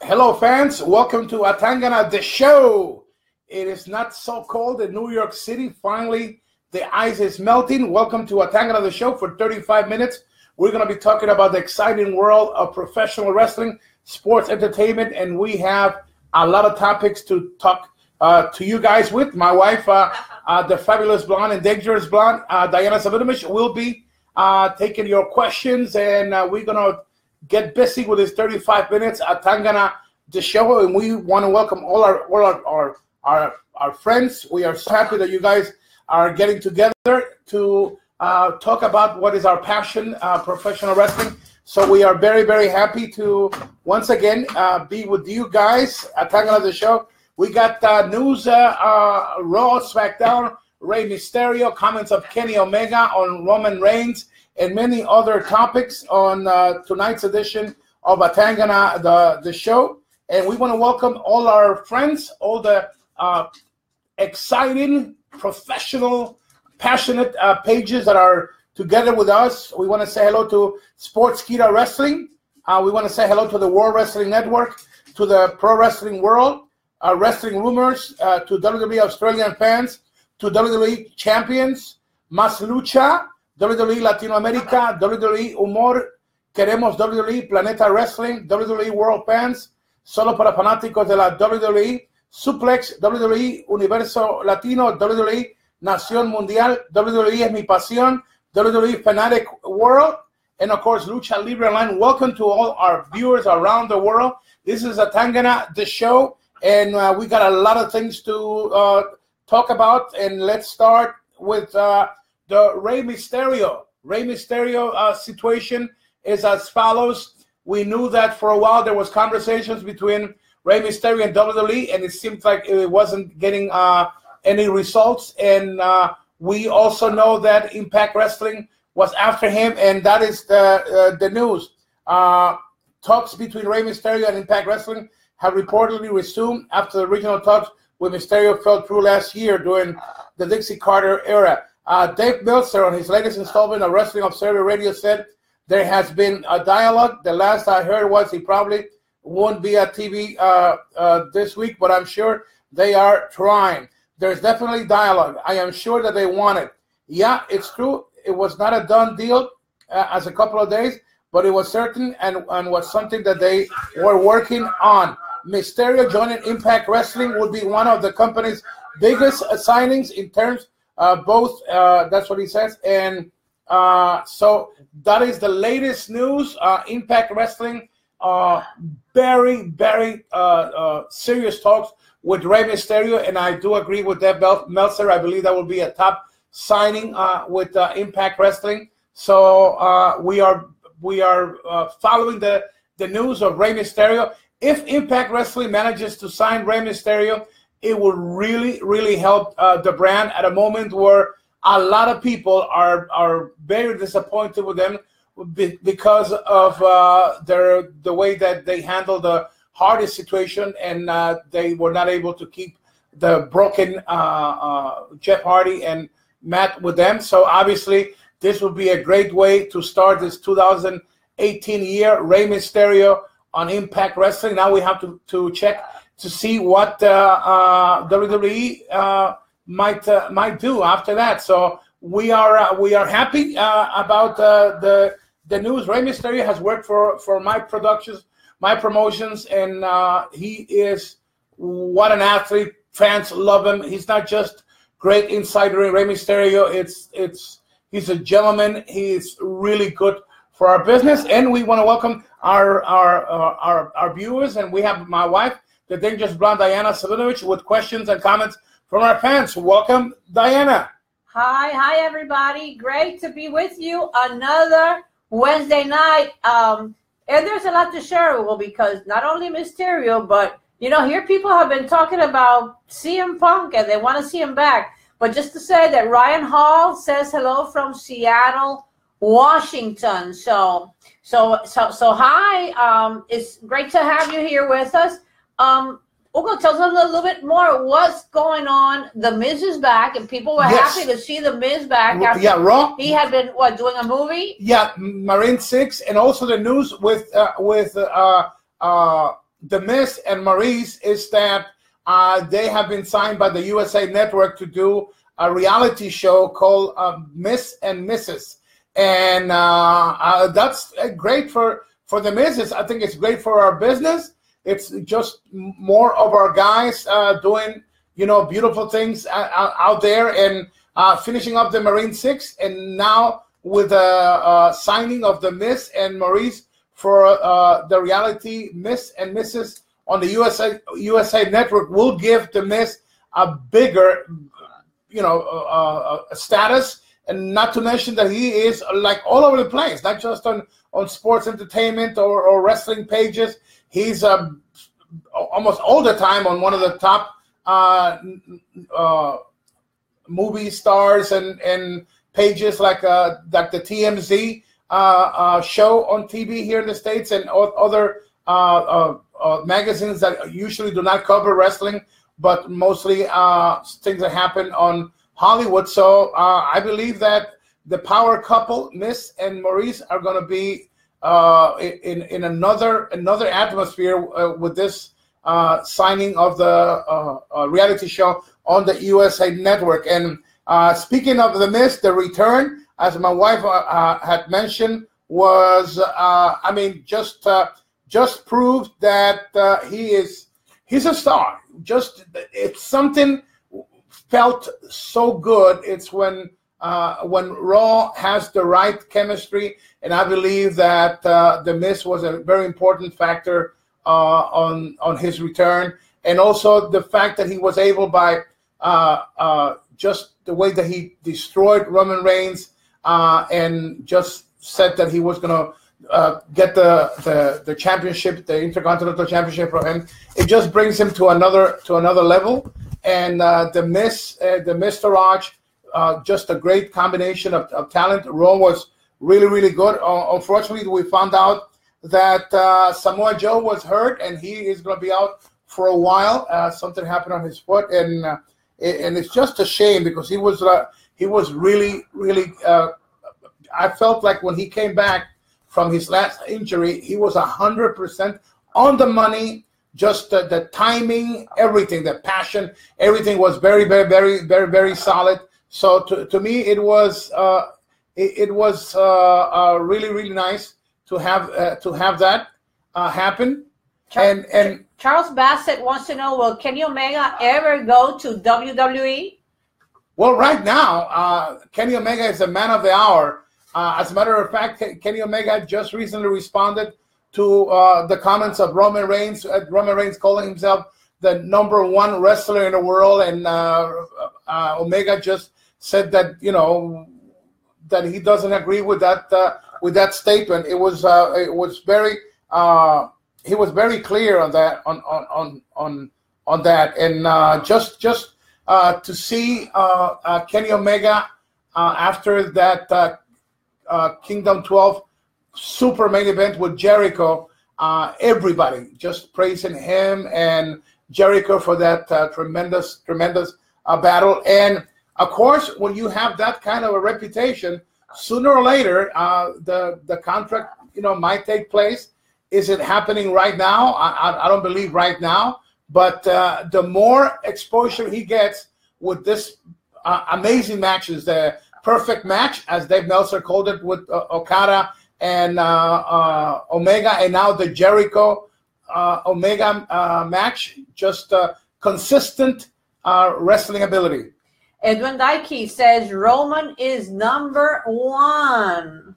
Hello, fans. Welcome to Atangana, the show. It is not so cold in New York City. Finally, the ice is melting. Welcome to Atangana, the show. For 35 minutes, we're going to be talking about the exciting world of professional wrestling, sports entertainment, and we have a lot of topics to talk to you guys with. My wife, the fabulous blonde and dangerous blonde, Diana Savinovich, will be taking your questions, and we're going to get busy with this 35 minutes at Tangana, the show, and we want to welcome all our friends. We are so happy that you guys are getting together to talk about what is our passion, professional wrestling. So we are very, very happy to once again be with you guys at Tangana, the show. We got news, Raw, SmackDown, Rey Mysterio, comments of Kenny Omega on Roman Reigns, and many other topics on tonight's edition of Atangana, the show. And we want to welcome all our friends, all the exciting, professional, passionate pages that are together with us. We want to say hello to Sportskeeda Wrestling. We want to say hello to the World Wrestling Network, to the Pro Wrestling World, Wrestling Rumors, to WWE Australian fans, to WWE Champions, Mas Lucha, WWE Latinoamérica, WWE Humor, Queremos WWE, Planeta Wrestling, WWE World Fans, Solo para Fanáticos de la WWE, Suplex, WWE Universo Latino, WWE Nación Mundial, WWE Es Mi Pasión, WWE Fanatic World, and of course Lucha Libre Online. Welcome to all our viewers around the world. This is Atangana, the show, and we got a lot of things to talk about, and let's start with the Rey Mysterio. Rey Mysterio situation is as follows. We knew that for a while there was conversations between Rey Mysterio and WWE, and it seemed like it wasn't getting any results. And we also know that Impact Wrestling was after him, and that is the news. Talks between Rey Mysterio and Impact Wrestling have reportedly resumed after the original talks with Mysterio fell through last year during the Dixie Carter era. Dave Meltzer, on his latest installment of Wrestling Observer Radio, said there has been a dialogue. The last I heard was he probably won't be at TV this week, but I'm sure they are trying. There's definitely dialogue. I am sure that they want it. Yeah, it's true. It was not a done deal as a couple of days, but it was certain and was something that they were working on. Mysterio joining Impact Wrestling would be one of the company's biggest signings in terms both, that's what he says. And so that is the latest news. Impact Wrestling, very, very serious talks with Rey Mysterio. And I do agree with Dave Meltzer. I believe that will be a top signing with Impact Wrestling. So we are following the news of Rey Mysterio. If Impact Wrestling manages to sign Rey Mysterio, it will really, really help the brand at a moment where a lot of people are very disappointed with them because of the way that they handled the hardest situation, and they were not able to keep the broken Jeff Hardy and Matt with them. So obviously, this will be a great way to start this 2018 year. Rey Mysterio on Impact Wrestling. Now we have to check to see what WWE might do after that. So we are happy about the news. Rey Mysterio has worked for my productions, my promotions, and he is what an athlete. Fans love him. He's not just great insider in Rey Mysterio. He's a gentleman. He's really good for our business, and we want to welcome our viewers. And we have my wife, the dangerous blonde Diana Savinovich, with questions and comments from our fans. Welcome, Diana. Hi, everybody. Great to be with you another Wednesday night. And there's a lot to share, because not only Mysterio, but here people have been talking about CM Punk and they want to see him back. But just to say that Ryan Hall says hello from Seattle, Washington. So hi. It's great to have you here with us. Ugo, tell us a little bit more. What's going on? The Miz is back, and people were happy to see the Miz back. After Raw. He had been doing a movie. Yeah, Marine 6, and also the news with The Miz and Maurice is that they have been signed by the USA Network to do a reality show called Miss and Mrs. And that's great for the Mrs. I think it's great for our business. It's just more of our guys doing, beautiful things out there and finishing up the Marine Six. And now with the signing of the Miss and Maurice for the reality Miss and Mrs. on the USA Network will give the Miz a bigger, status, and not to mention that he is like all over the place, not just on sports entertainment or wrestling pages. He's almost all the time on one of the top movie stars and pages like the TMZ show on TV here in the States, and other magazines that usually do not cover wrestling, but mostly things that happen on Hollywood. So I believe that the power couple, Miss and Maurice, are going to be in another atmosphere with this signing of the reality show on the USA Network. And speaking of the Miss, the return, as my wife had mentioned, was just proved that he's a star. It's something felt so good. It's when Raw has the right chemistry, and I believe that the Miz was a very important factor on his return, and also the fact that he was able, by just the way that he destroyed Roman Reigns, and just said that he was going to get the championship, the Intercontinental Championship for him. It just brings him to another level. And the Miz, the Miztourage, just a great combination of talent. Raw was really, really good. Unfortunately, we found out that Samoa Joe was hurt, and he is going to be out for a while. Something happened on his foot, and it's just a shame, because he was really, really. I felt like when he came back from his last injury, he was 100% on the money. Just the timing, everything, the passion, everything was very, very, very, very, very solid. So to me, it was really, really nice to have that happen. And Charles Bassett wants to know: will Kenny Omega ever go to WWE? Well, right now, Kenny Omega is the man of the hour. As a matter of fact, Kenny Omega just recently responded to the comments of Roman Reigns. Roman Reigns calling himself the #1 wrestler in the world, and Omega just said that that he doesn't agree with that statement. It was very he was very clear on that on that, and just to see Kenny Omega after that Kingdom 12 super main event with Jericho, everybody just praising him and Jericho for that tremendous battle. And of course, when you have that kind of a reputation, sooner or later the contract might take place. Is it happening right now? I don't believe right now, but the more exposure he gets with this amazing matches, the perfect match, as Dave Meltzer called it, with Okada and Omega, and now the Jericho Omega match, just consistent wrestling ability. Edwin Dykey says Roman is #1.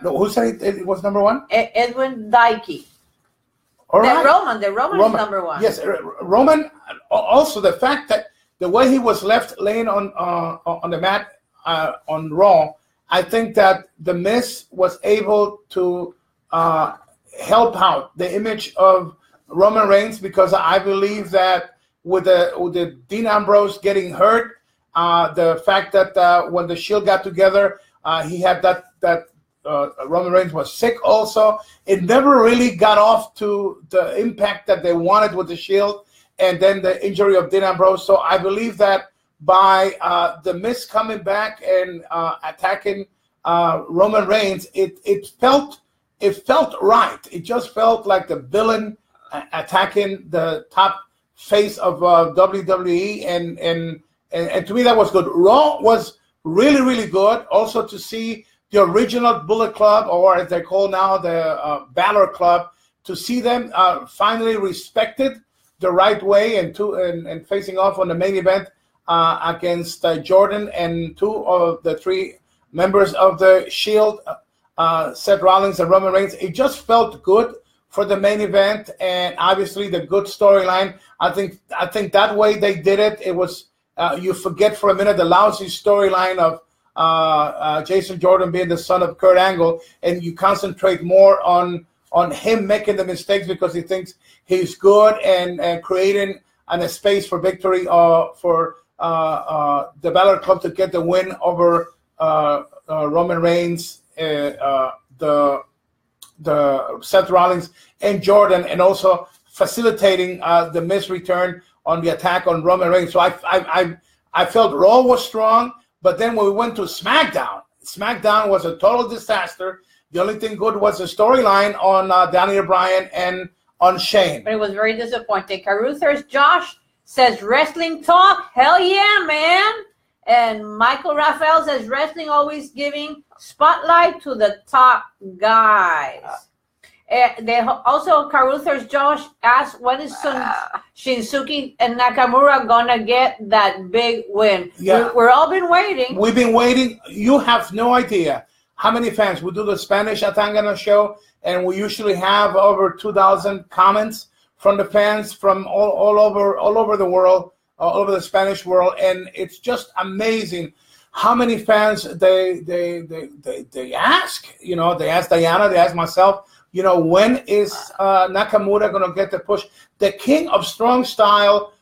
Who said it was #1? Edwin Dykey. All right. The Roman is #1. Yes, Roman. Also, the fact that the way he was left laying on the mat on Raw, I think that the Miz was able to help out the image of Roman Reigns, because I believe that with the Dean Ambrose getting hurt, the fact that when the Shield got together, he had that Roman Reigns was sick also. It never really got off to the impact that they wanted with the Shield, and then the injury of Dean Ambrose. So I believe that by the Miz coming back and attacking Roman Reigns, it felt right. It just felt like the villain attacking the top face of WWE, and to me that was good. Raw was really, really good. Also to see the original Bullet Club, or as they call now the Balor Club, to see them finally respected the right way and facing off on the main event against Jordan and two of the three members of the Shield, Seth Rollins and Roman Reigns. It just felt good for the main event, and obviously the good storyline. I think that way they did it. It was you forget for a minute the lousy storyline of Jason Jordan being the son of Kurt Angle, and you concentrate more on him making the mistakes because he thinks he's good and creating a space for victory for the Balor Club to get the win over Roman Reigns, the Seth Rollins and Jordan, and also facilitating the Miz return on the attack on Roman Reigns. So I felt Raw was strong, but then when we went to SmackDown was a total disaster. The only thing good was the storyline on Daniel Bryan and on Shane. But it was very disappointing. Caruthers Josh says, wrestling talk? Hell yeah, man. And Michael Raphael says, wrestling always giving spotlight to the top guys. They also, Caruthers Josh asked, when is Shinsuke and Nakamura gonna get that big win? Yeah. We're all been waiting. We've been waiting. You have no idea how many fans. We do the Spanish Atangana show, and we usually have over 2,000 comments from the fans from all over the world, all over the Spanish world, and it's just amazing how many fans they ask. You know, they ask Diana, they ask myself. You know, when is Nakamura going to get the push? The king of strong style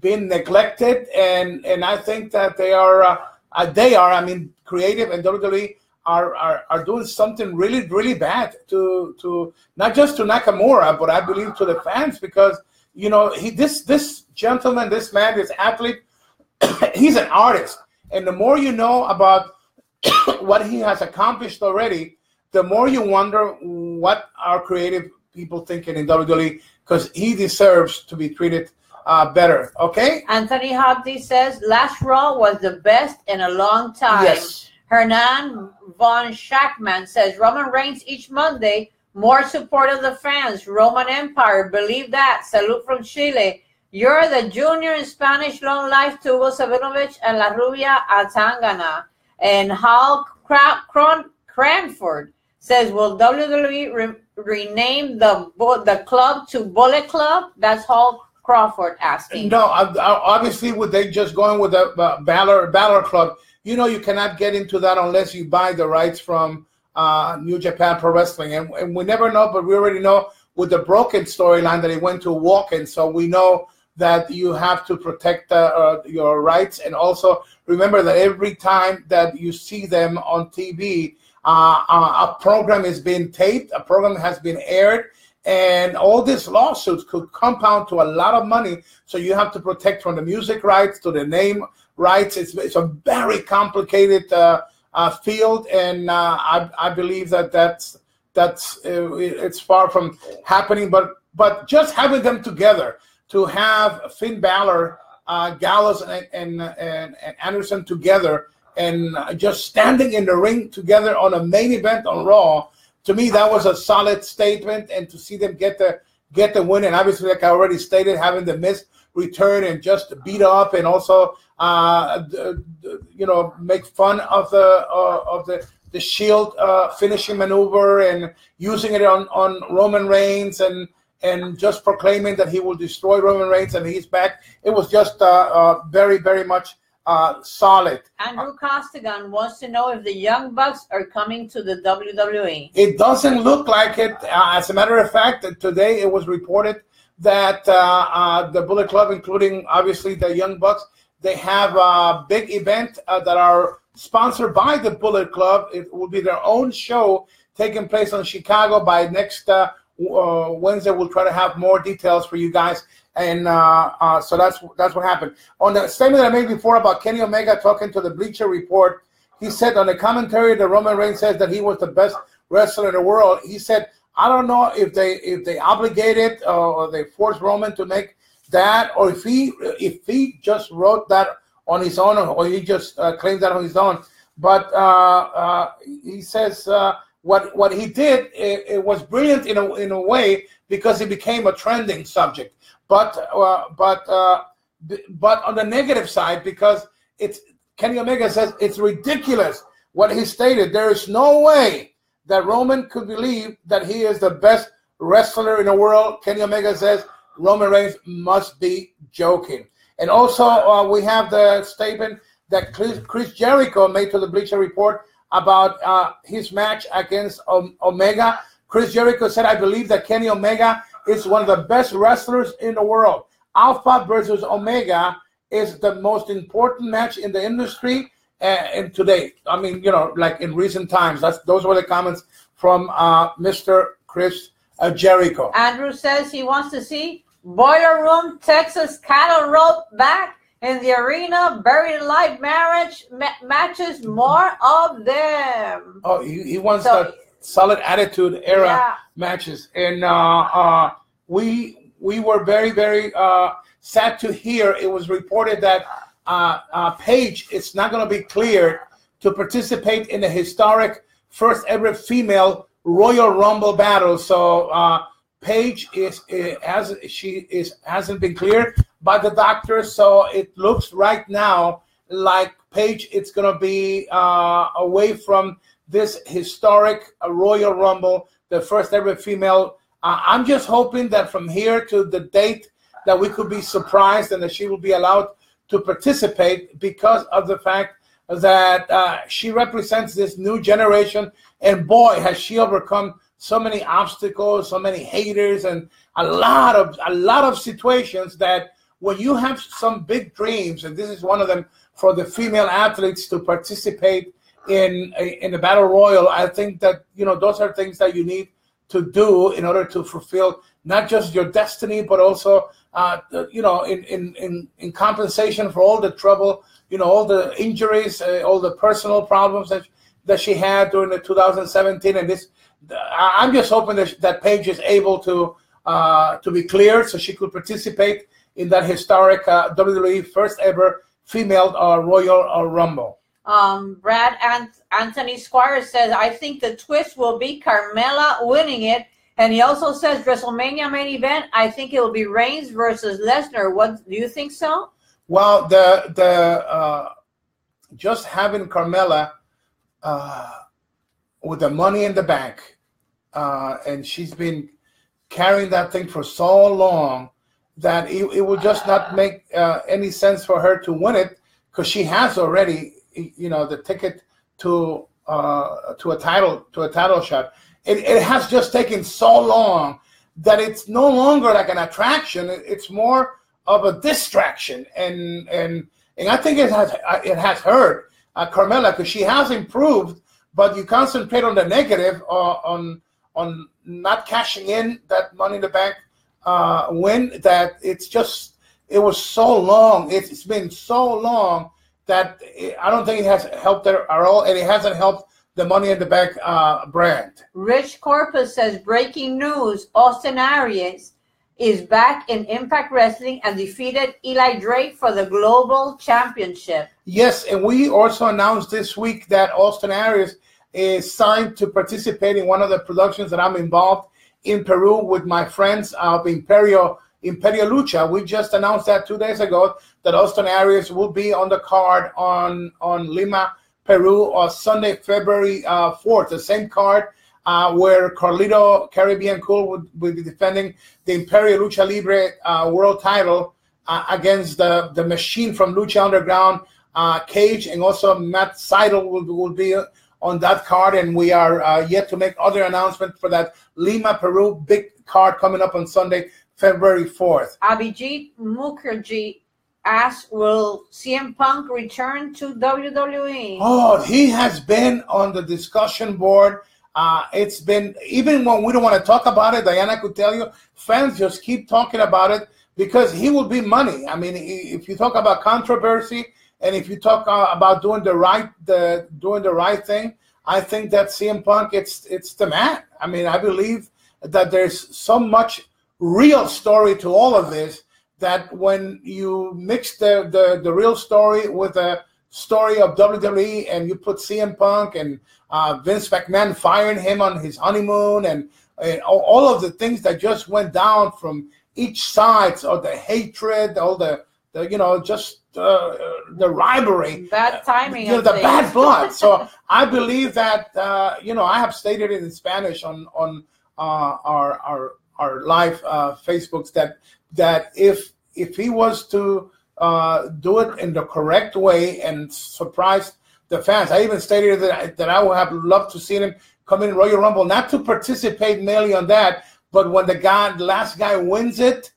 been neglected, and I think that they are. I mean, creative and WWE are doing something really, really bad to not just to Nakamura, but I believe to the fans, because you know this gentleman, this man, this athlete, he's an artist, and the more you know about what he has accomplished already, the more you wonder what our creative people thinking in WWE, because he deserves to be treated better. Okay. Anthony Hobdy says last Raw was the best in a long time. Yes. Hernan von Schachman says Roman Reigns each Monday, more support of the fans. Roman Empire, believe that. Salute from Chile. You're the junior in Spanish. Long life to Hugo Savinovich and La Rubia Atangana. And Hal Cranford says, will WWE rename the club to Bullet Club? That's Hal Crawford asking. No, obviously, would they just going with the Balor Club? You know, you cannot get into that unless you buy the rights from New Japan Pro Wrestling, and we never know. But we already know with the Broken storyline that he went to walk-in, so we know that you have to protect your rights, and also remember that every time that you see them on TV, a program is being taped, a program has been aired, and all these lawsuits could compound to a lot of money. So you have to protect from the music rights to the name rights. It's a very complicated field, and I believe that's it's far from happening. But just having them together, to have Finn Balor, Gallows, and Anderson together, and just standing in the ring together on a main event on Raw, to me that was a solid statement. And to see them get the win, and obviously, like I already stated, having the Miz return and just beat up, and also make fun of the Shield finishing maneuver and using it on Roman Reigns, and just proclaiming that he will destroy Roman Reigns and he's back. It was just very, very much solid. Andrew Costigan wants to know if the Young Bucks are coming to the WWE. It doesn't look like it. As a matter of fact, today it was reported that the Bullet Club, including obviously the Young Bucks, they have a big event that are sponsored by the Bullet Club. It will be their own show taking place in Chicago by next Wednesday. We'll try to have more details for you guys. And so that's what happened. On the statement that I made before about Kenny Omega talking to the Bleacher Report, he said on the commentary that Roman Reigns says that he was the best wrestler in the world. He said, I don't know if they obligated or they forced Roman to make that, or if he just wrote that on his own, or he just claimed that on his own. But he says what he did, it was brilliant in a way, because it became a trending subject. But on the negative side, because Kenny Omega says it's ridiculous what he stated. There is no way that Roman could believe that he is the best wrestler in the world. Kenny Omega says Roman Reigns must be joking. And also we have the statement that Chris Jericho made to the Bleacher Report about his match against Omega. Chris Jericho said, I believe that Kenny Omega is one of the best wrestlers in the world. Alpha versus Omega is the most important match in the industry and today. I mean, like in recent times. Those were the comments from Mr. Chris Jericho. Andrew says he wants to see Boiler Room Texas cattle rope back in the arena, buried alive matches, more of them. Oh, he wants the solid attitude era matches. And we were very, very sad to hear. It was reported that Paige is not going to be cleared to participate in the historic first ever female Royal Rumble battle. So Paige hasn't been cleared by the doctor. So it looks right now like Paige it's going to be away from this historic Royal Rumble, the first ever female. I'm just hoping that from here to the date that we could be surprised and that she will be allowed to participate, because of the fact that she represents this new generation. And boy, has she overcome so many obstacles, so many haters, and a lot of situations that when you have some big dreams, and this is one of them for the female athletes to participate in the Battle Royal, I think that those are things that you need to do in order to fulfill not just your destiny, but also in compensation for all the trouble, all the injuries, all the personal problems that she had during the 2017. And this, I'm just hoping that Paige is able to be cleared so she could participate in that historic WWE first ever female Royal Rumble. Brad Anthony Squire says, I think the twist will be Carmella winning it. And he also says WrestleMania main event, I think it will be Reigns versus Lesnar. What do you think so? Well, the just having Carmella with the Money in the Bank, and she's been carrying that thing for so long that it will just not make any sense for her to win it, because she has already the ticket to a title shot. It has just taken so long that it's no longer like an attraction. It's more of a distraction, and I think it has hurt Carmella, because she has improved, but you concentrate on the negative, on not cashing in that Money in the Bank win, that it was so long. It's been so long that I don't think it has helped her at all, and it hasn't helped the Money in the Bank brand. Rich Corpus says, breaking news, Austin Aries is back in Impact Wrestling and defeated Eli Drake for the Global Championship. Yes, and we also announced this week that Austin Aries is signed to participate in one of the productions that I'm involved in Peru with my friends of Imperio Lucha. We just announced that 2 days ago, that Austin Aries will be on the card on Lima, Peru, on Sunday, February 4th, the same card where Carlito Caribbean Cool will be defending the Imperio Lucha Libre world title against the machine from Lucha Underground, Cage, and also Matt Seidel will be on that card. And we are yet to make other announcements for that Lima, Peru big card coming up on Sunday, February 4th. Abhijit Mukherjee asks, will CM Punk return to WWE? Oh, he has been on the discussion board. It's been, even when we don't want to talk about it, Diana could tell you, fans just keep talking about it because he will be money. I mean, if you talk about controversy and if you talk about doing the right thing, I think that CM Punk, it's the man. I mean, I believe that there's so much real story to all of this that when you mix the real story with the story of WWE and you put CM Punk and Vince McMahon firing him on his honeymoon and all of the things that just went down from each side, so the hatred, all the rivalry, bad timing, the bad blood. So I believe that I have stated it in Spanish on our live Facebooks that if he was to do it in the correct way and surprise the fans, I even stated that I would have loved to see him come in Royal Rumble, not to participate mainly on that, but when the last guy wins it,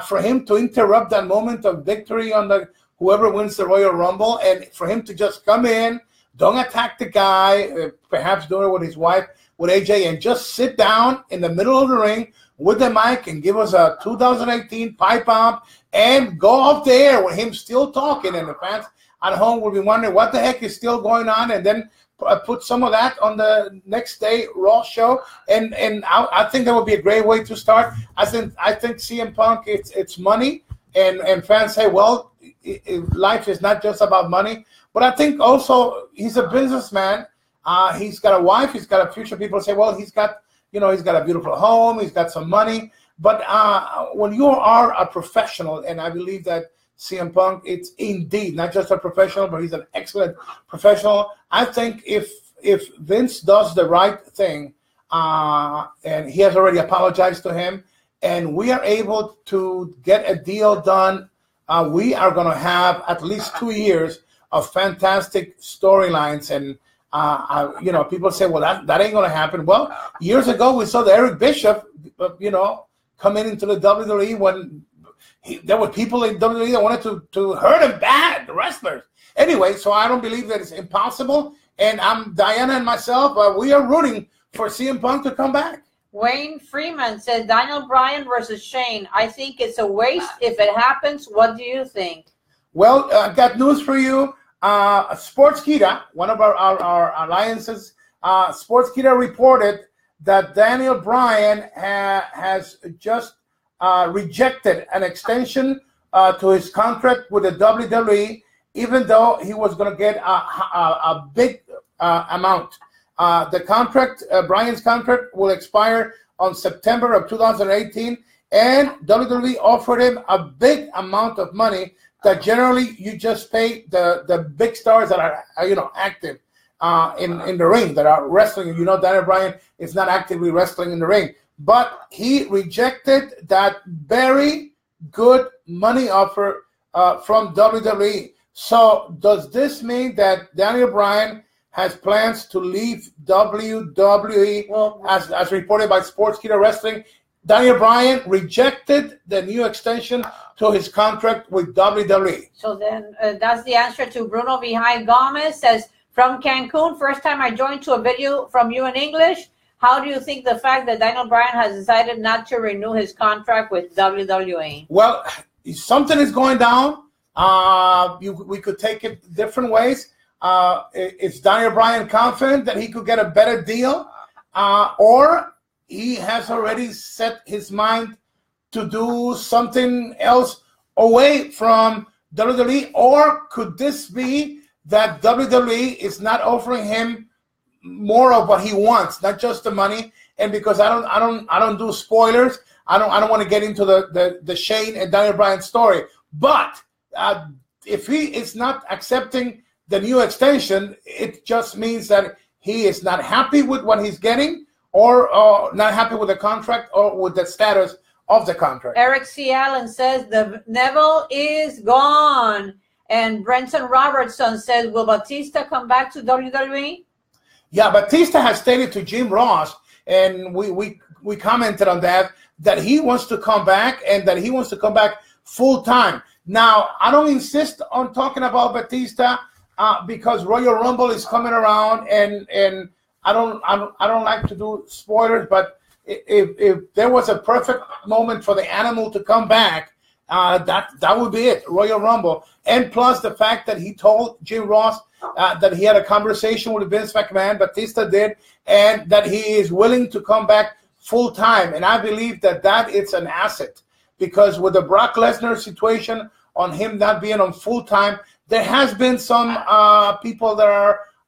for him to interrupt that moment of victory on whoever wins the Royal Rumble, and for him to just come in, don't attack the guy, perhaps do it with his wife, with AJ, and just sit down in the middle of the ring with the mic and give us a 2018 pipe bomb and go off the air with him still talking, and the fans at home will be wondering what the heck is still going on, and then put some of that on the next day Raw show, and I think that would be a great way to start. I think CM Punk, it's money, and fans say, well, life is not just about money, but I think also he's a businessman. He's got a wife, he's got a future. People say, well, he's got a beautiful home, he's got some money, but when you are a professional, and I believe that CM Punk, it's indeed not just a professional, but he's an excellent professional. I think if Vince does the right thing, and he has already apologized to him, and we are able to get a deal done, we are going to have at least 2 years of fantastic storylines. And people say, well, that ain't going to happen. Well, years ago we saw the Eric Bischoff, come into the WWE when there were people in WWE that wanted to hurt him bad, the wrestlers. Anyway, so I don't believe that it's impossible. And Diana and myself, we are rooting for CM Punk to come back. Wayne Freeman says, Daniel Bryan versus Shane. I think it's a waste if it happens. What do you think? Well, I got news for you. Sportskeeda, one of our alliances, Sportskeeda reported that Daniel Bryan has just rejected an extension to his contract with the WWE, even though he was going to get a big amount. The contract, Bryan's contract, will expire on September of 2018, and WWE offered him a big amount of money that generally you just pay the big stars that are active in the ring, that are wrestling. Daniel Bryan is not actively wrestling in the ring. But he rejected that very good money offer from WWE. So does this mean that Daniel Bryan has plans to leave WWE? Well, as reported by Sportskeeda Wrestling, Daniel Bryan rejected the new extension to his contract with WWE. So then that's the answer to Bruno Vijay Gomez. Says, from Cancun, first time I joined to a video from you in English. How do you think the fact that Daniel Bryan has decided not to renew his contract with WWE? Well, something is going down. We could take it different ways. Is Daniel Bryan confident that he could get a better deal? Or he has already set his mind to do something else away from WWE? Or could this be that WWE is not offering him more of what he wants, not just the money? And because I don't do spoilers, I don't want to get into the Shane and Daniel Bryan story. But if he is not accepting the new extension, it just means that he is not happy with what he's getting, or not happy with the contract, or with the status of the contract. Eric C. Allen says the Neville is gone. And Brenton Robertson says, will Batista come back to WWE? Yeah, Batista has stated to Jim Ross, and we commented on that he wants to come back, and that he wants to come back full time. Now, I don't insist on talking about Batista because Royal Rumble is coming around, and I don't like to do spoilers, but if there was a perfect moment for the animal to come back, that would be it, Royal Rumble. And plus the fact that he told Jim Ross that he had a conversation with Vince McMahon, Batista did, and that he is willing to come back full time, and I believe that it's an asset, because with the Brock Lesnar situation on him not being on full time, there has been some people that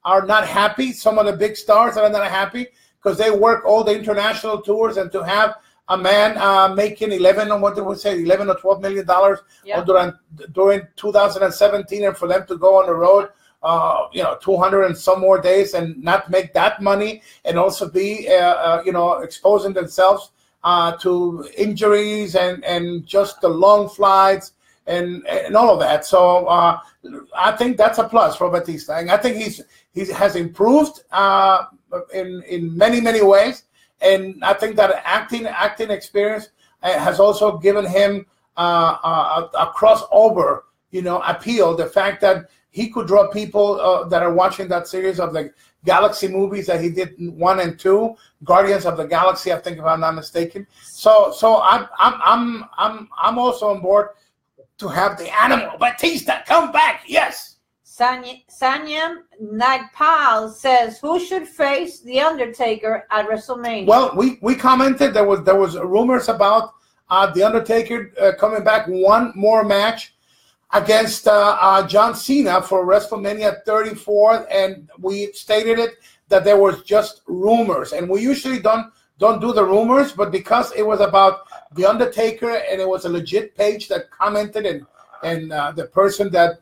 are not happy. Some of the big stars that are not happy because they work all the international tours, and to have a man making $11 or $12 million during 2017, and for them to go on the road, 200 and some more days and not make that money, and also be, exposing themselves to injuries and just the long flights and all of that. So I think that's a plus for Batista, and I think he has improved in many ways, and I think that acting experience has also given him a crossover, appeal. The fact that he could draw people that are watching that series of the Galaxy movies that he did 1 and 2, Guardians of the Galaxy, I think, if I'm not mistaken. So I'm also on board to have the Animal Batista come back. Yes. Sanyam Nagpal says, who should face The Undertaker at WrestleMania? Well, we commented there was rumors about The Undertaker coming back one more match against John Cena for WrestleMania 34, and we stated it that there was just rumors, and we usually don't do the rumors, but because it was about The Undertaker and it was a legit page that commented, and the person that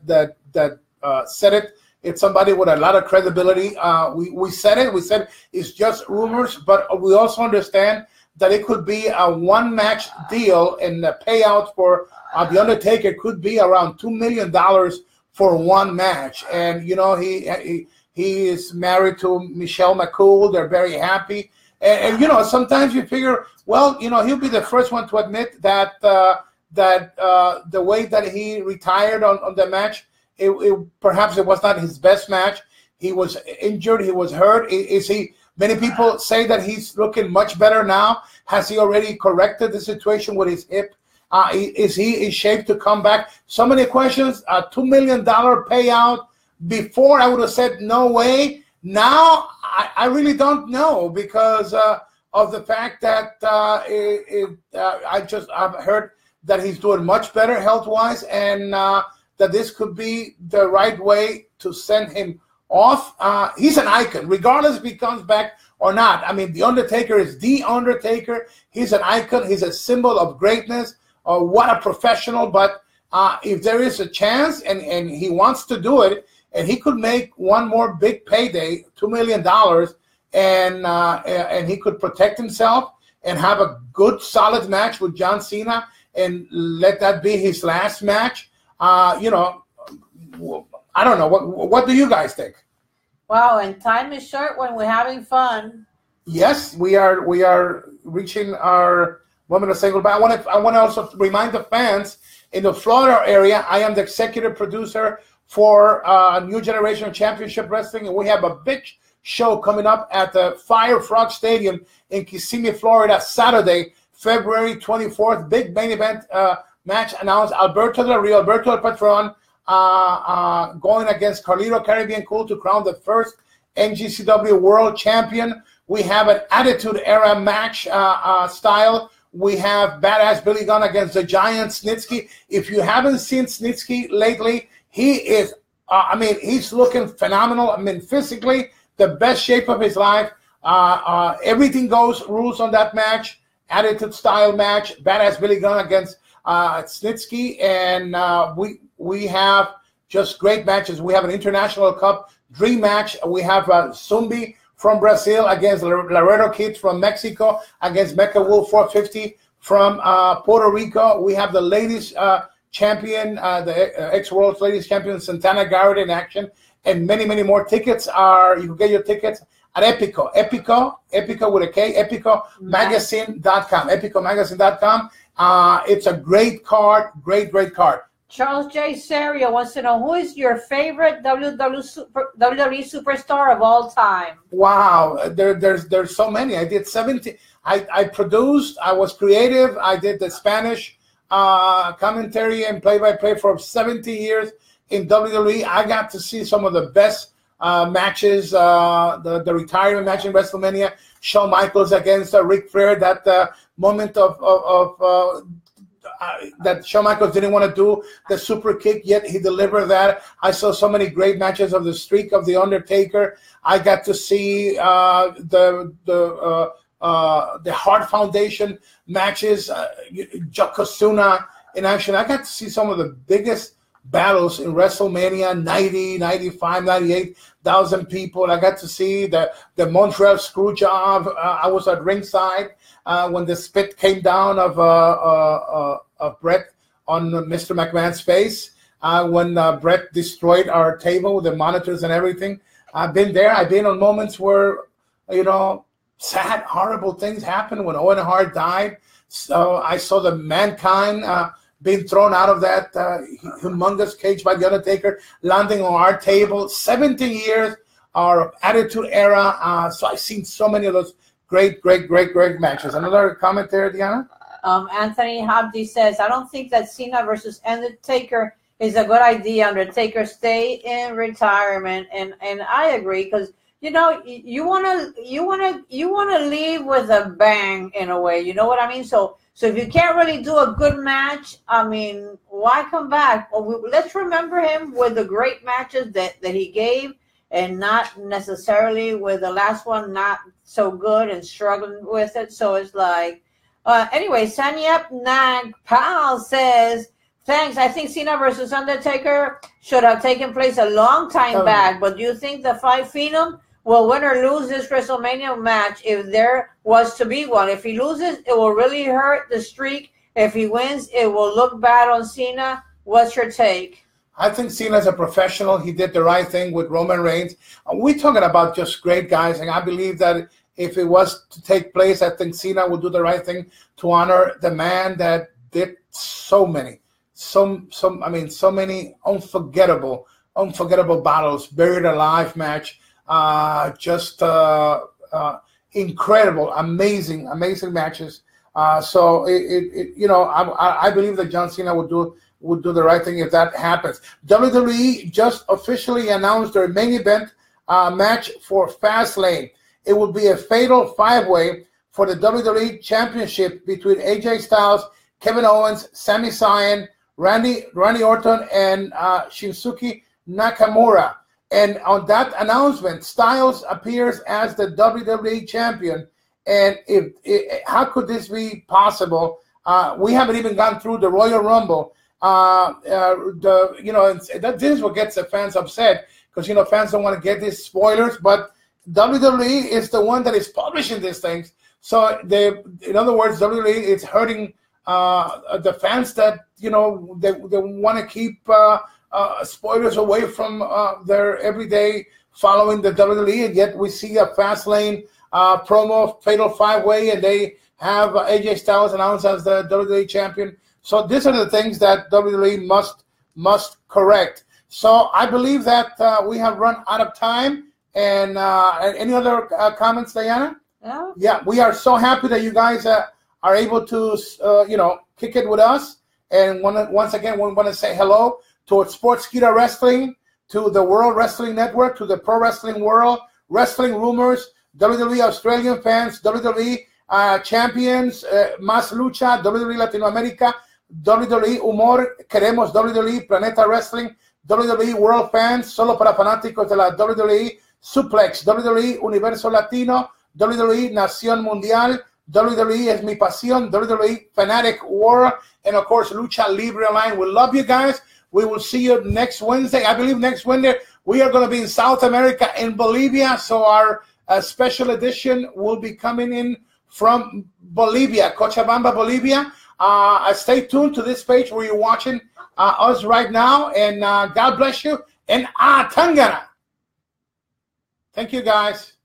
said it's somebody with a lot of credibility. We said it. We said it's just rumors, but we also understand that it could be a one-match deal, and the payout for The Undertaker could be around $2 million for one match. And he is married to Michelle McCool. They're very happy. And sometimes you figure, well, he'll be the first one to admit that the way that he retired on the match, perhaps it was not his best match. He was injured. He was hurt. Many people say that he's looking much better now. Has he already corrected the situation with his hip? Is he in shape to come back? So many questions. A $2 million payout. Before, I would have said no way. Now, I really don't know, because of the fact that I've heard that he's doing much better health-wise, and that this could be the right way to send him off. He's an icon, regardless if he comes back or not. I mean, The Undertaker is The Undertaker. He's an icon. He's a symbol of greatness. What a professional. But if there is a chance, and he wants to do it, and he could make one more big payday, $2 million, and he could protect himself and have a good, solid match with John Cena, and let that be his last match. I don't know. What do you guys think? Wow, and time is short when we're having fun. Yes, we are reaching our moment of saying goodbye. I want to also remind the fans in the Florida area, I am the executive producer for New Generation Championship Wrestling, and we have a big show coming up at the Fire Frog Stadium in Kissimmee, Florida, Saturday, February 24th. Big main event match announced. Alberto Del Rio, Alberto El Patron, going against Carlito Caribbean Cool to crown the first NGCW World Champion. We have an Attitude Era match style. We have Badass Billy Gunn against the Giant Snitsky. If you haven't seen Snitsky lately, he is, he's looking phenomenal. Physically, the best shape of his life. Everything goes rules on that match. Attitude style match. Badass Billy Gunn against Snitsky. And we have just great matches. We have an International Cup Dream match. We have Zumbi from Brazil against Laredo Kid from Mexico, against Mecca Wolf 450 from Puerto Rico. We have the ladies champion, the ex-World Ladies Champion Santana Garrett in action, and many more. Tickets you can get your tickets at Epico with a K, EpicoMagazine.com, EpicoMagazine.com. It's a great card, great card. Charles J. Serio wants to know, who is your favorite WWE superstar of all time? Wow, there's so many. I did 70. I produced. I was creative. I did the Spanish commentary and play-by-play for 70 years in WWE. I got to see some of the best matches, the retirement match in WrestleMania, Shawn Michaels against Ric Flair, that moment that Shawn Michaels didn't want to do the super kick, yet he delivered that. I saw so many great matches of the streak of The Undertaker. I got to see the Hart Foundation matches, Yokozuna in action. I got to see some of the biggest battles in WrestleMania, 90, 95, 98,000 people. I got to see the Montreal screw job. I was at ringside when the spit came down of Brett on Mr. McMahon's face, when Brett destroyed our table, the monitors and everything. I've been there. I've been on moments where, sad, horrible things happened when Owen Hart died. So I saw the Mankind being thrown out of that humongous cage by The Undertaker, landing on our table. 17 years, our Attitude Era. So I've seen so many of those great matches. Another comment there, Diana? Anthony Habdi says, I don't think that Cena versus Undertaker is a good idea. Undertaker stay in retirement, and I agree, because you wanna leave with a bang in a way. You know what I mean? So if you can't really do a good match, I mean, why come back? Well, let's remember him with the great matches that he gave, and not necessarily with the last one not so good and struggling with it. So it's like, anyway, Sanyap Nag Pal says, thanks. I think Cena versus Undertaker should have taken place a long time back, but do you think the Five Phenom will win or lose this WrestleMania match if there was to be one? If he loses, it will really hurt the streak. If he wins, it will look bad on Cena. What's your take? I think Cena's a professional. He did the right thing with Roman Reigns. We're talking about just great guys, and I believe that if it was to take place, I think Cena would do the right thing to honor the man that did so many unforgettable battles, buried alive match, just incredible, amazing matches. So I believe that John Cena would do the right thing if that happens. WWE just officially announced their main event match for Fastlane. It will be a fatal five-way for the WWE Championship between AJ Styles, Kevin Owens, Sami Zayn, Randy Orton, and Shinsuke Nakamura. And on that announcement, Styles appears as the WWE Champion. And how could this be possible? We haven't even gone through the Royal Rumble. This is what gets the fans upset, because fans don't want to get these spoilers, but WWE is the one that is publishing these things. So in other words, WWE is hurting the fans that they want to keep spoilers away from their everyday following the WWE, and yet we see a Fastlane promo fatal five-way, and they have AJ Styles announced as the WWE Champion. So these are the things that WWE must correct. So I believe that we have run out of time. And any other comments, Diana? No. Yeah, we are so happy that you guys are able to, kick it with us. And once again, we want to say hello to Sportskeeda Wrestling, to the World Wrestling Network, to the Pro Wrestling World, Wrestling Rumors, WWE Australian fans, WWE Champions, Más Lucha, WWE Latinoamérica, WWE Humor, Queremos WWE, Planeta Wrestling, WWE World Fans, solo para fanáticos de la WWE, Suplex, WWE Universo Latino, WWE Nación Mundial, WWE Es Mi Pasión, WWE Fanatic World, and of course Lucha Libre Line. We love you guys. We will see you next Wednesday. I believe next Wednesday we are going to be in South America, in Bolivia. So our special edition will be coming in from Bolivia, Cochabamba, Bolivia. Stay tuned to this page where you're watching us right now. And God bless you. And Tangana. Thank you, guys.